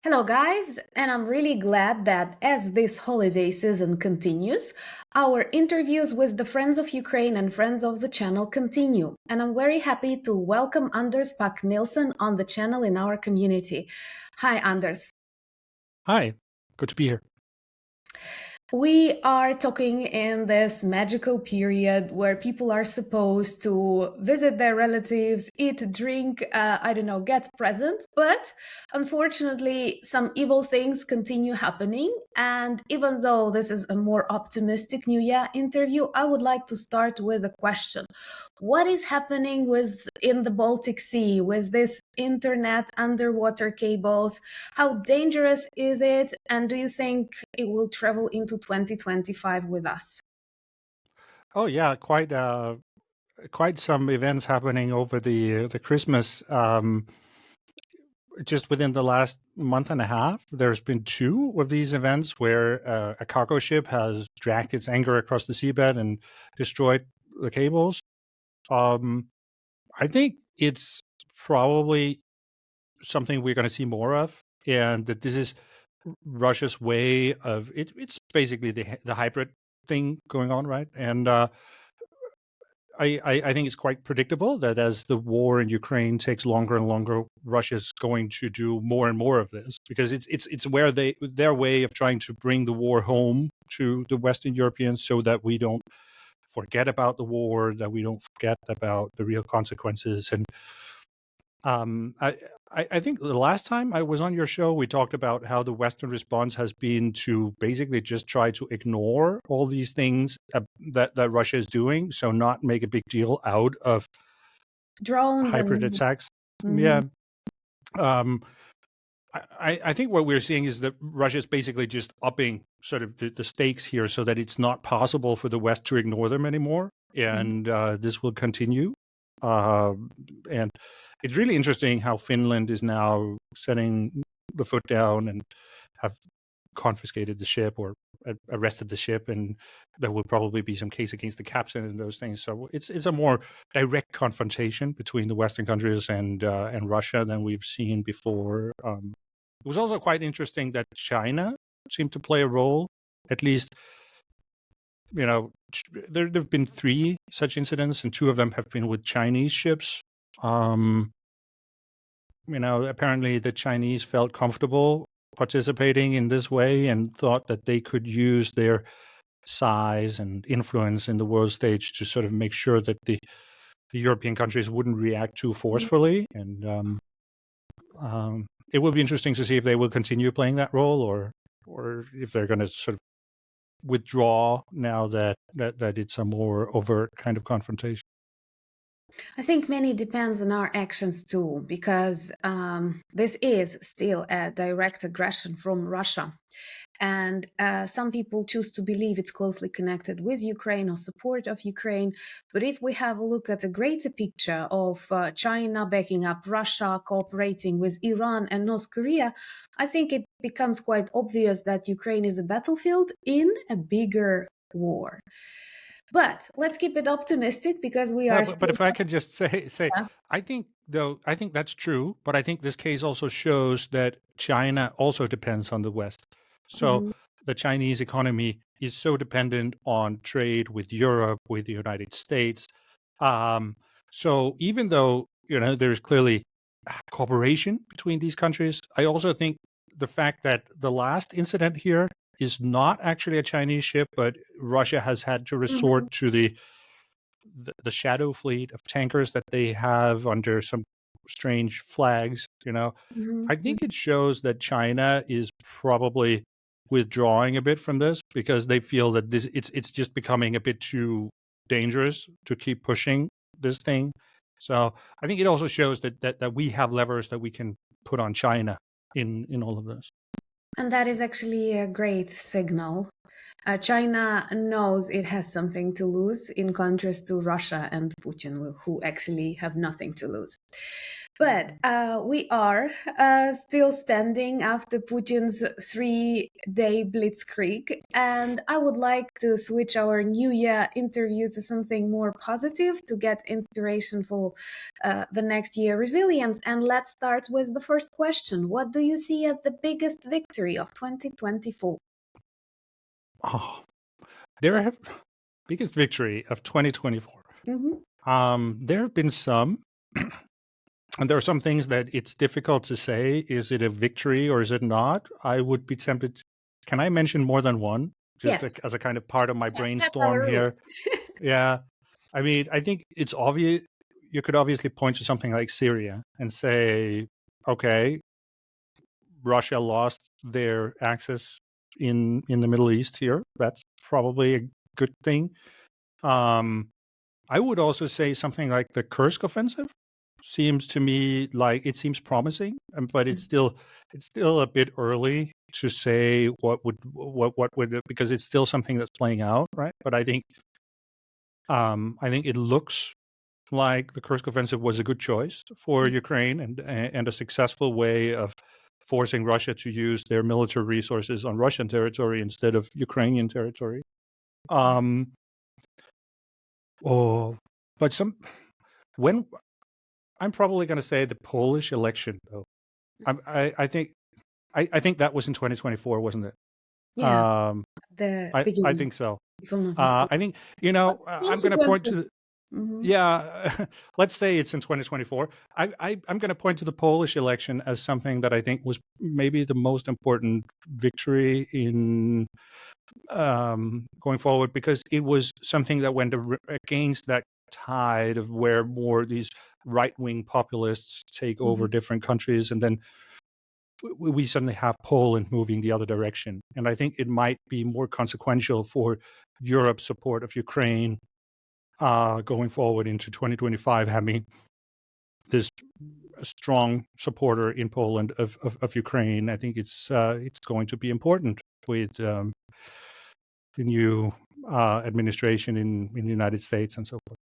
Hello, guys, and I'm really glad that as this holiday season continues, our interviews with the Friends of Ukraine and Friends of the Channel continue. And I'm very happy to welcome Anders Pak Nilsson on the channel in our community. Hi, Anders. Hi, good to be here. We are talking in this magical period where people are supposed to visit their relatives, eat, drink, I don't know, get presents. But unfortunately, some evil things continue happening. And even though this is a more optimistic New Year interview, I would like to start with a question. What is happening in the Baltic Sea with this internet underwater cables? How dangerous is it? And do you think it will travel into 2025 with us? Oh yeah, quite some events happening over the Christmas. Just within the last month and a half, there's been two of these events where a cargo ship has dragged its anchor across the seabed and destroyed the cables. Um, I think it's probably something we're going to see more of, and that this is Russia's way of it. It's basically the hybrid thing going on, right? And I think it's quite predictable that as the war in Ukraine takes longer and longer, Russia's going to do more and more of this because it's where their way of trying to bring the war home to the Western Europeans so that we don't forget about the war, that we don't forget about the real consequences. And um, I, I think the last time I was on your show, we talked about how the Western response has been to basically just try to ignore all these things that Russia is doing, so not make a big deal out of Drones hybrid and attacks. Mhm. Yeah. Um, I think what we're seeing is that Russia is basically just upping sort of the stakes here so that it's not possible for the West to ignore them anymore. Mhm. And this will continue. Uh, and it's really interesting how Finland is now setting the foot down and have confiscated the ship or arrested the ship, and there will probably be some case against the captain and those things. So it's a more direct confrontation between the Western countries and Russia than we've seen before. It was also quite interesting that China seemed to play a role. At least, there've been three such incidents, and two of them have been with Chinese ships. Um, apparently the Chinese felt comfortable participating in this way and thought that they could use their size and influence in the world stage to sort of make sure that the European countries wouldn't react too forcefully. And it will be interesting to see if they will continue playing that role or if they're going to sort of withdraw now that it's a more overt kind of confrontation. I think many depends on our actions too, because this is still a direct aggression from Russia. And some people choose to believe it's closely connected with Ukraine or support of Ukraine. But if we have a look at a greater picture of China backing up Russia, cooperating with Iran and North Korea, I think it becomes quite obvious that Ukraine is a battlefield in a bigger war. But let's keep it optimistic because we No, are but still. if I could just say, Yeah. I think that's true, but I think this case also shows that China also depends on the West. So Mhm. the Chinese economy is so dependent on trade with Europe, with the United States. Um, so even though there's clearly cooperation between these countries, I also think the fact that the last incident here is not actually a Chinese ship, but Russia has had to Mhm. resort to the shadow fleet of tankers that they have under some strange flags. Mhm. I think it shows that China is probably withdrawing a bit from this because they feel that it's just becoming a bit too dangerous to keep pushing this thing. So I think it also shows that we have levers that we can put on China in all of this. And that is actually a great signal. China knows it has something to lose in contrast to Russia and Putin, who actually have nothing to lose. But we are still standing after Putin's 3-day blitzkrieg. And I would like to switch our New Year interview to something more positive to get inspiration for the next year resilience. And let's start with the first question. What do you see as the biggest victory of 2024? Oh, there have biggest victory of 2024. There have been some, and there are some things that it's difficult to say. Is it a victory or is it not? I would be tempted. Can I mention more than one? Just Yes, as a kind of part of my that's brainstorm our here. rules. Yeah. I mean, I think it's obvious. You could obviously point to something like Syria and say, okay, Russia lost their access in the Middle East here. That's probably a good thing. I would also say something like the Kursk offensive seems to me like it seems promising, but it's still a bit early to say what would because it's still something that's playing out, right? But I think it looks like the Kursk offensive was a good choice for Ukraine and a successful way of forcing Russia to use their military resources on Russian territory instead of Ukrainian territory. Um, oh, but when I'm probably going to say the Polish election, though. I think that was in 2024, wasn't it? Yeah, Um, the I beginning, think so. if I'm not mistaken. I think What I'm going to point consequences? to Mhm. yeah. Let's say it's in 2024. I'm going to point to the Polish election as something that I think was maybe the most important victory in going forward because it was something that went against that tide of where more these right wing populists take over Mhm. different countries, and then we suddenly have Poland moving the other direction. And I think it might be more consequential for Europe's support of Ukraine going forward into 2025, having this strong supporter in Poland of Ukraine. I think it's going to be important with the new administration in the United States and so forth.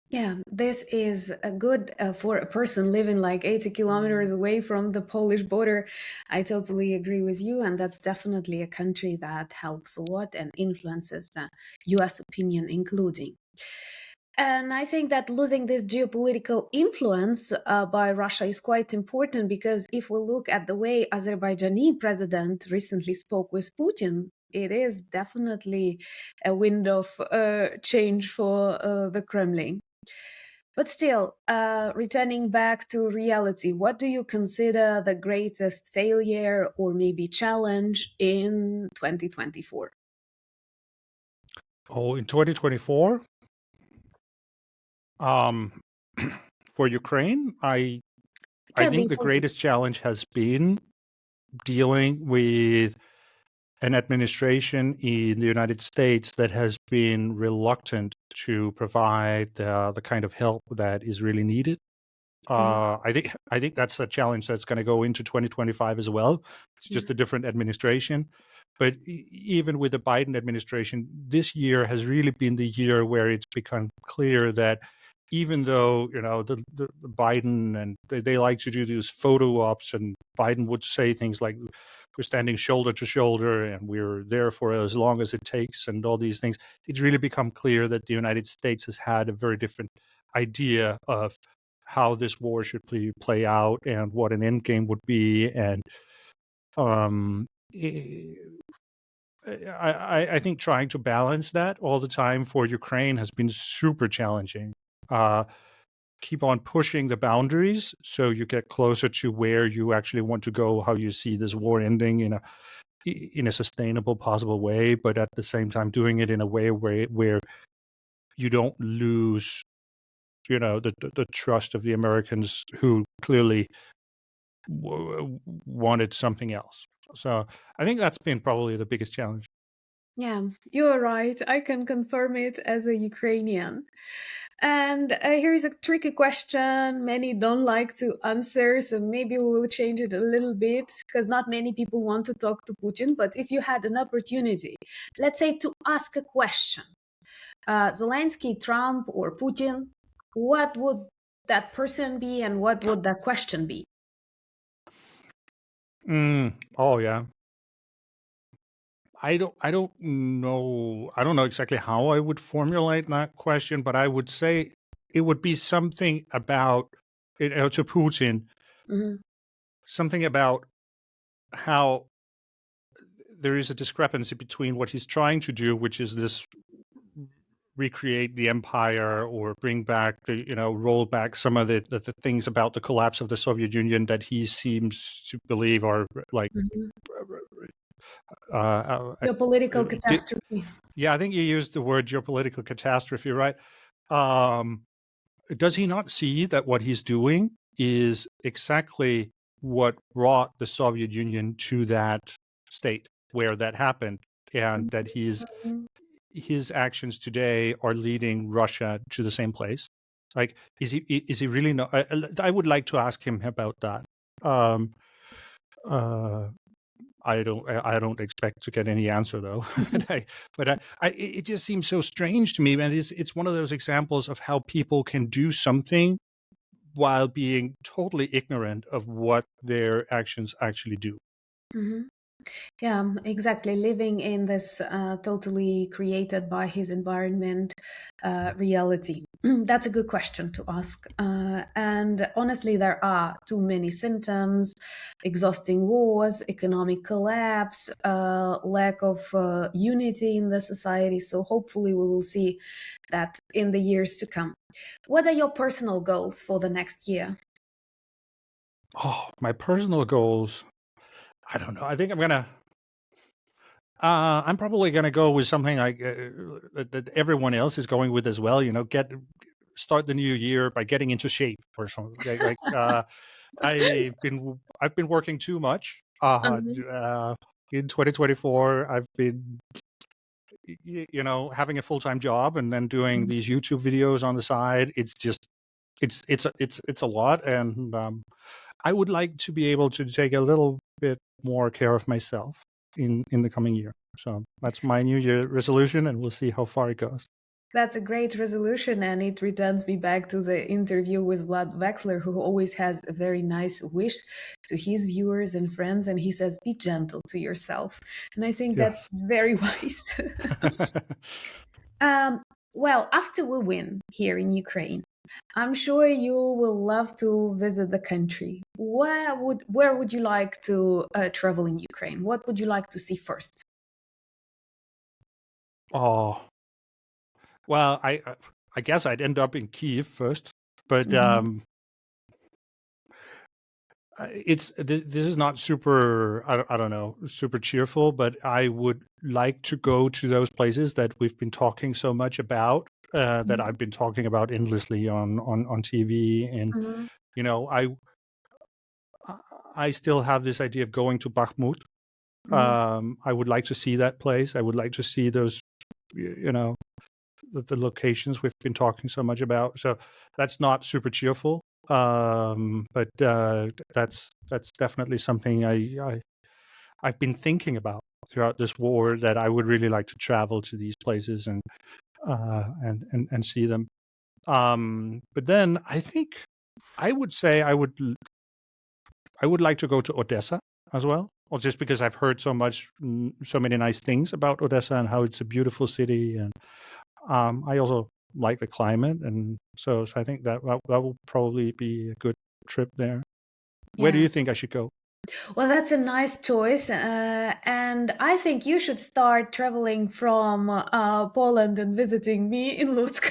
Yeah, this is a good for a person living like 80 kilometers away from the Polish border. I totally agree with you, and that's definitely a country that helps a lot and influences the US opinion, including. And I think that losing this geopolitical influence by Russia is quite important because if we look at the way Azerbaijani president recently spoke with Putin, it is definitely a wind of change for the Kremlin. But still, returning back to reality, what do you consider the greatest failure or maybe challenge in 2024? Oh, in 2024, um, for Ukraine, I Can be think the for you. greatest challenge has been dealing with an administration in the United States that has been reluctant to provide the kind of help that is really needed. Mhm. I think that's a challenge that's going to go into 2025 as well. It's Yeah. just a different administration, but even with the Biden administration, this year has really been the year where it's become clear that even though the Biden and they like to do these photo ops, and Biden would say things like we're standing shoulder to shoulder and we're there for as long as it takes and all these things, it's really become clear that the United States has had a very different idea of how this war should play out and what an end game would be. And um, I think trying to balance that all the time for Ukraine has been super challenging. Uh, keep on pushing the boundaries so you get closer to where you actually want to go, how you see this war ending in a sustainable, possible way, but at the same time doing it in a way where you don't lose the trust of the Americans who clearly wanted something else. So I think that's been probably the biggest challenge. Yeah, you are right. I can confirm it as a Ukrainian. And here's a tricky question many don't like to answer, so maybe we will change it a little bit because not many people want to talk to Putin. But if you had an opportunity, let's say to ask a question, Zelensky, Trump, or Putin, what would that person be, and what would that question be? Oh yeah. I don't know exactly how I would formulate that question, but I would say it would be something about, to Putin, Hmm. something about how there is a discrepancy between what he's trying to do, which is this recreate the empire or bring back roll back some of the things about the collapse of the Soviet Union that he seems to believe are like Hmm. uh, uh, Geopolitical uh, catastrophe. yeah, I think you used the word geopolitical catastrophe, right? Um, does he not see that what he's doing is exactly what brought the Soviet Union to that state where that happened, and that Mhm. his actions today are leading Russia to the same place? Like, is he really not? I would like to ask him about that. Um, uh, I don't expect to get any answer though. But it just seems so strange to me, and it's one of those examples of how people can do something while being totally ignorant of what their actions actually do. Mhm. Yeah, exactly. Living in this totally created by his environment reality. That's a good question to ask. And honestly, there are too many symptoms: exhausting wars, economic collapse, lack of unity in the society. So hopefully, we will see that in the years to come. What are your personal goals for the next year? Oh, my personal goals. I don't know. I think I'm probably gonna go with something like that everyone else is going with as well. Start the new year by getting into shape or something. I've been working too much. Mhm. In 2024, I've been having a full time job and then doing these YouTube videos on the side. It's just it's a lot, and I would like to be able to take a little bit more care of myself in the coming year. So that's my New Year resolution, and we'll see how far it goes. That's a great resolution, and it returns me back to the interview with Vlad Wexler, who always has a very nice wish to his viewers and friends, and he says, "Be gentle to yourself," and I think that's Yes. very wise. um, well, after we win here in Ukraine, I'm sure you will love to visit the country. Where would you like to travel in Ukraine? What would you like to see first? Oh well, I guess I'd end up in Kiev first, but Mhm. this is not super. I don't know, super cheerful, but I would like to go to those places that we've been talking so much about, that I've been talking about endlessly on TV, and Mhm. you know, I I still have this idea of going to Bakhmut. Mhm. I would like to see that place. I would like to see those, you know, the locations we've been talking so much about. So that's not super cheerful, but that's definitely something I've been thinking about throughout this war, that I would really like to travel to these places and see them. But then I think I would say I would like to go to Odessa as well, or just because I've heard so many nice things about Odessa and how it's a beautiful city, and I also like the climate, and so I think that will probably be a good trip there. Where do Yeah. you think I should go? Well, that's a nice choice. And I think you should start traveling from Poland and visiting me in Lutsk.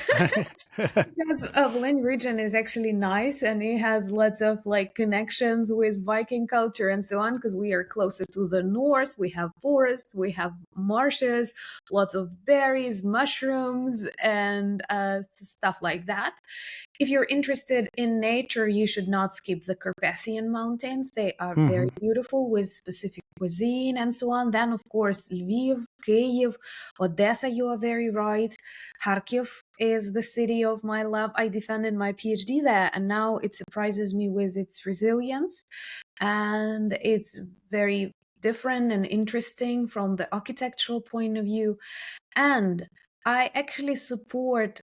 Because Volhynia region is actually nice, and it has lots of like connections with Viking culture and so on. Because we are closer to the north, we have forests, we have marshes, lots of berries, mushrooms, and stuff like that. If you're interested in nature, you should not skip the Carpathian Mountains. They are very Hmm. beautiful with specific cuisine and so on. Then, of course, Lviv, Kyiv, Odessa, you are very right. Kharkiv is the city of my love. I defended my PhD there, and now it surprises me with its resilience. And it's very different and interesting from the architectural point of view. And I actually support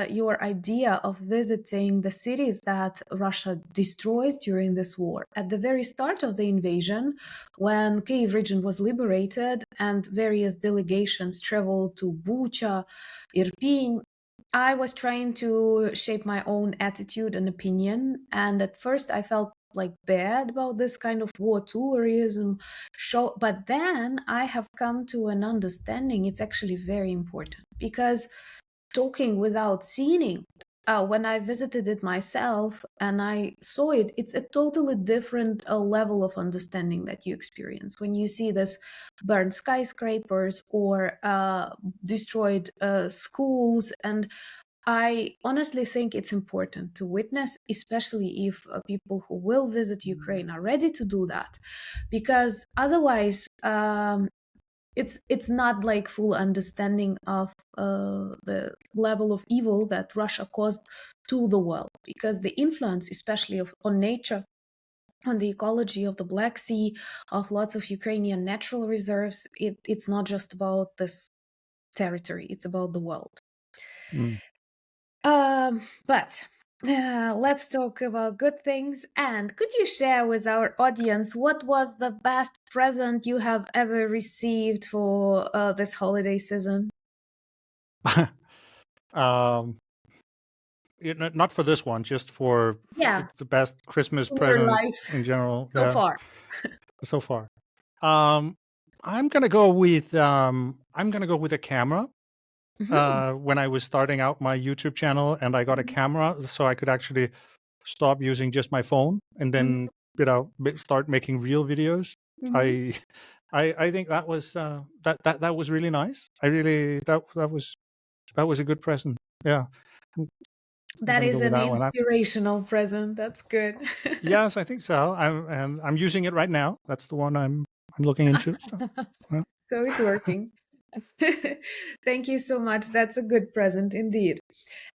your idea of visiting the cities that Russia destroys during this war. At the very start of the invasion, when Kiev region was liberated and various delegations traveled to Bucha, Irpin, I was trying to shape my own attitude and opinion. And at first, I felt like bad about this kind of war tourism show. But then I have come to an understanding it's actually very important because talking without seeing it, when I visited it myself and I saw it, it's a totally different level of understanding that you experience when you see this burned skyscrapers or destroyed schools. And I honestly think it's important to witness, especially if people who will visit Ukraine are ready to do that, because otherwise, it's not like full understanding of the level of evil that Russia caused to the world, because the influence, especially on nature, on the ecology of the Black Sea, of lots of Ukrainian natural reserves, it's not just about this territory; it's about the world. Mm. But let's talk about good things. And could you share with our audience what was the best present you have ever received for this holiday season? um, not for this one, just for Yeah, the best Christmas in your present life in general. so Yeah, far. so far. Um, I'm gonna go with a camera. Mhm, When I was starting out my YouTube channel, and I got a mhm, camera, so I could actually stop using just my phone and mhm, then start making real videos. mhm. I I think that was that was really nice. I really that was a good present. Yeah, I'm, I'm That gonna go is with an that one. inspirational present. That's good. Yes, I think so. I'm using it right now. That's the one I'm looking into. So, yeah. So it's working. Thank you so much. That's a good present indeed.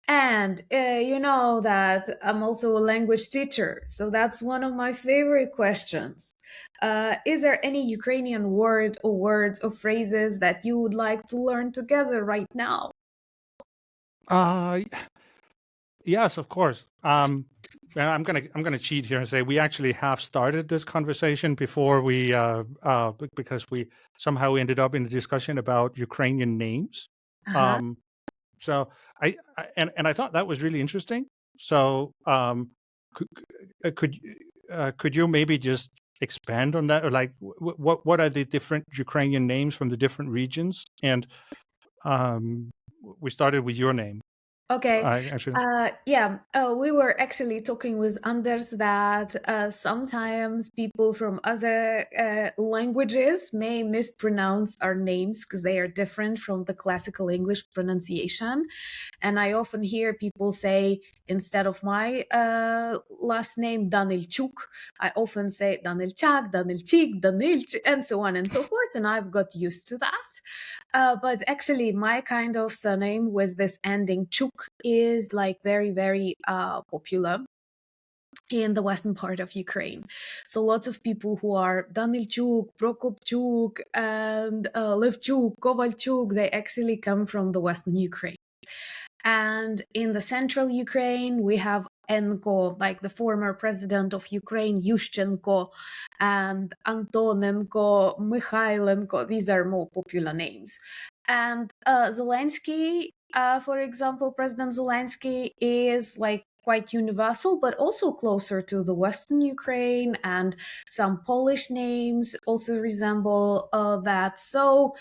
And you know that I'm also a language teacher, so that's one of my favorite questions. Is there any Ukrainian word or words or phrases that you would like to learn together right now? Uh, yes, of course. And I'm gonna cheat here and say we actually have started this conversation before because we somehow ended up in a discussion about Ukrainian names. Uh-huh. Um, so and I thought that was really interesting. So could could could you maybe just expand on that, or like what are the different Ukrainian names from the different regions? And um, we started with your name. Okay. I actually. Yeah, we were actually talking with Anders that sometimes people from other languages may mispronounce our names because they are different from the classical English pronunciation. And I often hear people say, instead of my last name, Danilchuk, I often say Danilchak, Danilchik, Danilch, and so on and so forth. And I've got used to that. But actually, my kind of surname with this ending chuk is like very, very popular in the western part of Ukraine. So lots of people who are Danilchuk, Prokopchuk, and Levchuk, Kovalchuk, they actually come from the western Ukraine. And in the central Ukraine, we have Enko, like the former president of Ukraine, Yushchenko, and Antonenko, Mikhailenko. These are more popular names. And Zelensky, for example, President Zelensky is like quite universal, but also closer to the Western Ukraine, and some Polish names also resemble that. So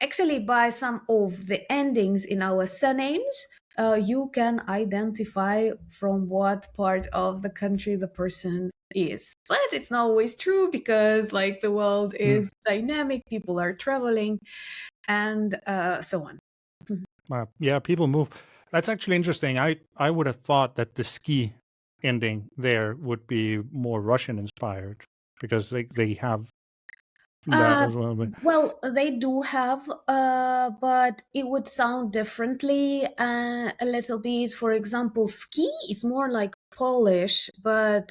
actually, by some of the endings in our surnames, you can identify from what part of the country the person is. But it's not always true because, like, the world Hmm. is dynamic, people are traveling, and so on. Yeah, people move. That's actually interesting. I would have thought that the ski ending there would be more Russian inspired because they have that Uh, as well. But well, they do have, but it would sound differently a little bit. For example, ski, it's more like Polish, but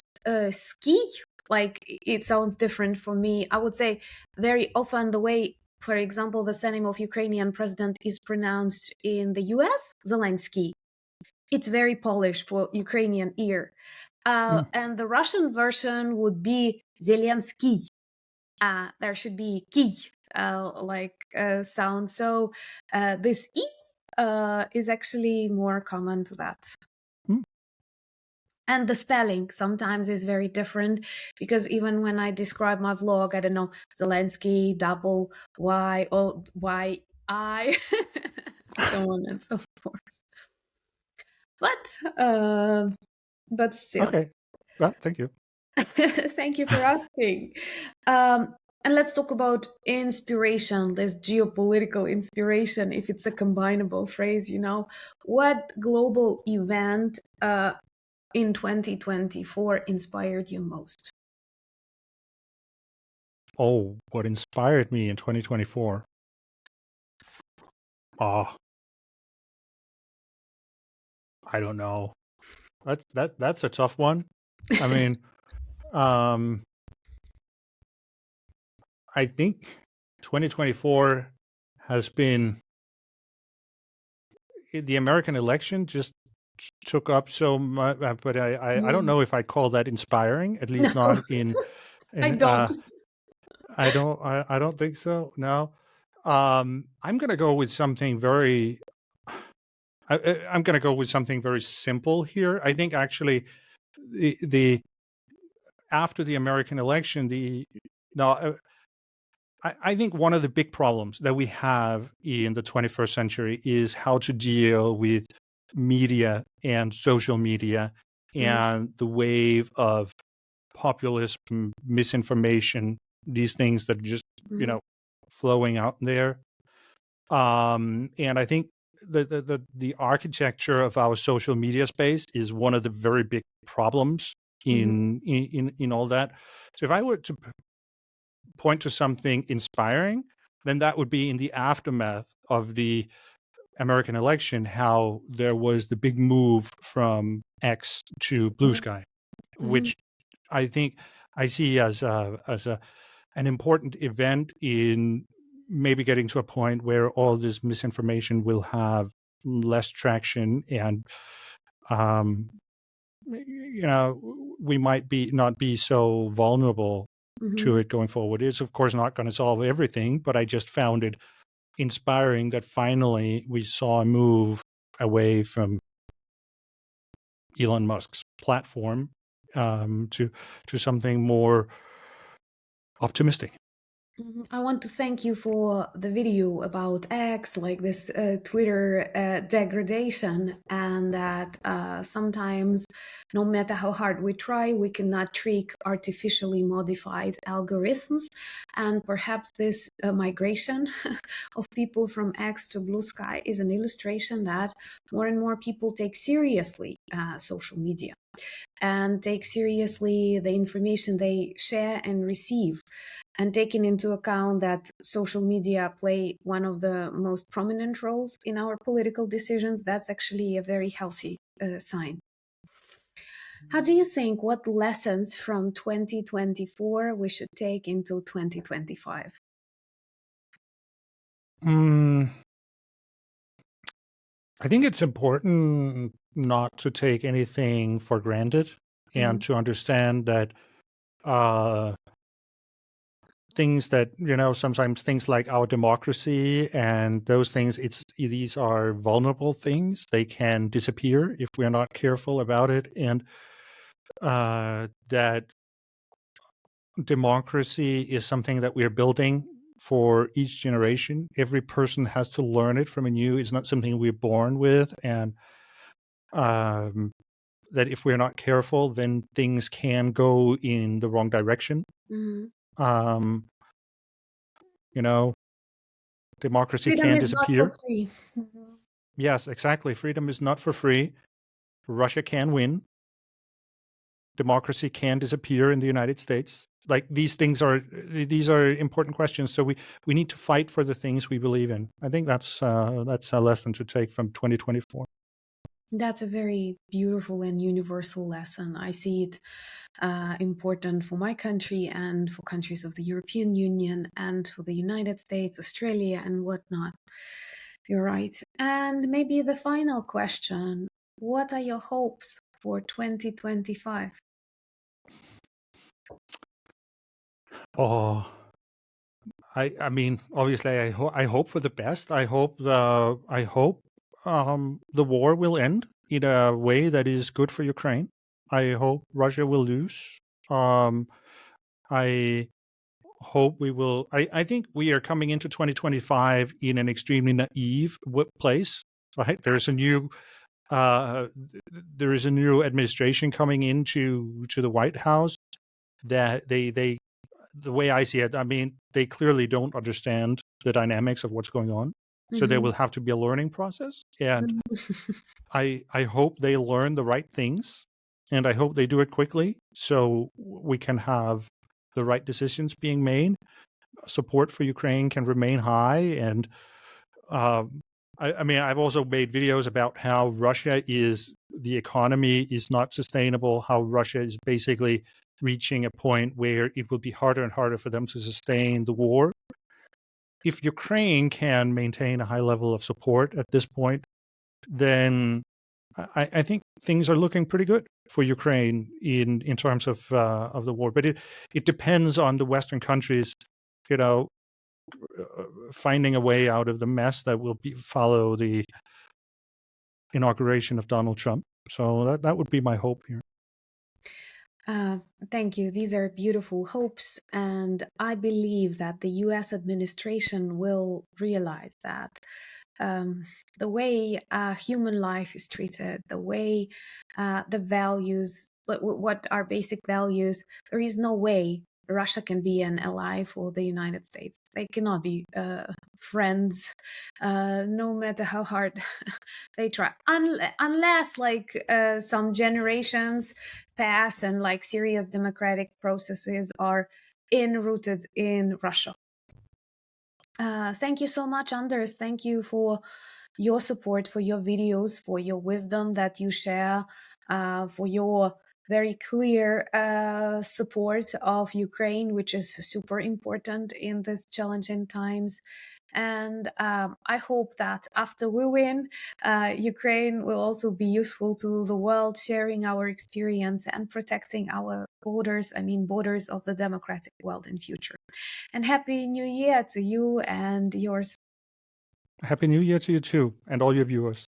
ski, like it sounds different for me. I would say very often the way for example, the surname of Ukrainian president is pronounced in the US, Zelensky. It's very Polish for Ukrainian ear. And the Russian version would be Zelensky. There should be ki, sound. So this E is actually more common to that. And the spelling sometimes is very different, because even when I describe my vlog, I don't know, Zelensky, double Y, or Y-I, so on and so forth. But still. Okay. Well, thank you. Thank you for asking. And let's talk about inspiration, this geopolitical inspiration, if it's a combinable phrase, What global event in 2024 inspired you most? Oh, what inspired me in 2024? Oh, I don't know. That's a tough one. I mean, I think 2024 has been the American election just took up so much, but I don't know if I call that inspiring, at least No, not in I don't. I don't think so. No. I'm going to go with something very I'm going to go with something very simple here. I think actually the after the American election, I think one of the big problems that we have in the 21st century is how to deal with media and social media and the wave of populism, misinformation, these things that are just, flowing out there. And I think the architecture of our social media space is one of the very big problems in all that. So if I were to point to something inspiring, then that would be in the aftermath of the American election, how there was the big move from X to Blue Sky, which I think I see as an important event in maybe getting to a point where all this misinformation will have less traction, and we might not be so vulnerable to it going forward. It's of course not going to solve everything, but I just found it inspiring that finally we saw a move away from Elon Musk's platform to something more optimistic. I want to thank you for the video about X, like this Twitter degradation, and that sometimes, no matter how hard we try, we cannot trick artificially modified algorithms. And perhaps this migration of people from X to Blue Sky is an illustration that more and more people take seriously social media and take seriously the information they share and receive, and taking into account that social media play one of the most prominent roles in our political decisions. That's actually a very healthy sign. How do you think, what lessons from 2024 we should take into 2025? I think it's important not to take anything for granted and to understand that things that, sometimes things like our democracy and those things, these are vulnerable things. They can disappear if we're not careful about it. And that democracy is something that we're building for each generation. Every person has to learn it from anew. It's not something we're born with. And that if we're not careful, then things can go in the wrong direction. Democracy Freedom can is disappear. not for free. Yes, exactly. Freedom is not for free. Russia can win. Democracy can disappear in the United States. Like these are important questions. So we need to fight for the things we believe in. I think that's a lesson to take from 2024. That's a very beautiful and universal lesson. I see it important for my country and for countries of the European Union and for the United States, Australia, and whatnot. You're right. And maybe the final question, what are your hopes for 2025? Oh, I mean, obviously, I hope for the best. I hope the war will end in a way that is good for Ukraine. I hope Russia will lose. Um, I hope we will. I think we are coming into 2025 in an extremely naive place. Right, uh, there is a new administration coming into the White House that they the way I see it, I mean, they clearly don't understand the dynamics of what's going on. So there Mhm. will have to be a learning process. And Mhm. I hope they learn the right things, and I hope they do it quickly so we can have the right decisions being made. Support for Ukraine can remain high. And um, I mean, I've also made videos about how the economy is not sustainable, how Russia is basically reaching a point where it will be harder and harder for them to sustain the war. If Ukraine can maintain a high level of support at this point, then I think things are looking pretty good for Ukraine in terms of the war. But it depends on the Western countries, you know, finding a way out of the mess that will follow the inauguration of Donald Trump. So that would be my hope here. Uh, Thank you. These are beautiful hopes, and I believe that the US administration will realize that um, the way human life is treated, the way the values, what are basic values, there is no way Russia can be an ally for the United States. They cannot be friends, no matter how hard they try, unless like some generations pass and like serious democratic processes are enrooted in Russia. Thank you so much, Anders. Thank you for your support, for your videos, for your wisdom that you share, for your very clear support of Ukraine, which is super important in these challenging times. And I hope that after we win, Ukraine will also be useful to the world, sharing our experience and protecting our borders, I mean, borders of the democratic world in future. And Happy New Year to you and yours. Happy New Year to you too, and all your viewers.